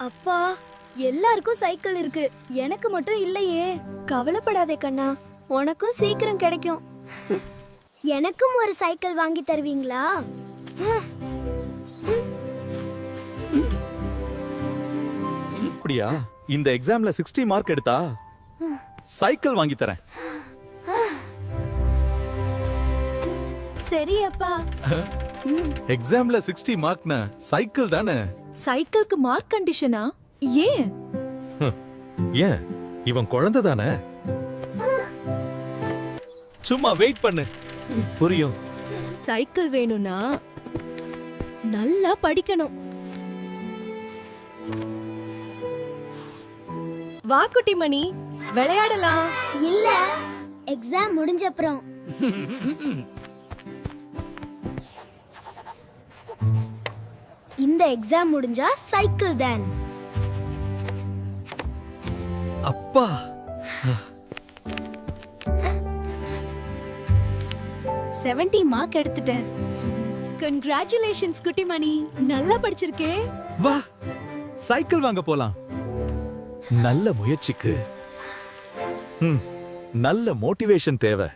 அப்பா, எல்லாருக்கும் சைக்கிள் இருக்கு, எனக்கு மட்டும் இல்லையே. கவலைப்படாதே கண்ணா, உனக்கும் சீக்கிரம் கிடைக்கும். எனக்கும் ஒரு சைக்கிள் வாங்கி தருவீங்களா? அப்படியா? இந்த எக்ஸாம்ல 60 மார்க் எடுத்தா சைக்கிள் வாங்கி தரேன். சரி அப்பா. எக்ஸாம்ல 60 மார்க்னா சைக்கிள் தானே? சைக்கிள்க்கு மார்க் கண்டிஷனா? ஏன்? ஏன், இவன் குழந்தை தானே? சும்மா வெயிட் பண்ணு, புரியும். சைக்கிள் வேணும்னா நல்லா படிக்கணும். வா குட்டி மணி, விளையாடலாம். இல்ல, எக்ஸாம் முடிஞ்ச அப்புறம். இந்த எக்ஸாம் முடிஞ்சா சைக்கிள் தான். அப்பா, 70 மார்க் எடுத்துட்டேன். கங்க்ராச்சுலேஷன்ஸ் குட்டி மணி, நல்லா படிச்சிருக்கே. வா சைக்கிள் வாங்க போலாம். நல்ல முயற்சிக்கு நல்ல மோட்டிவேஷன் தேவை.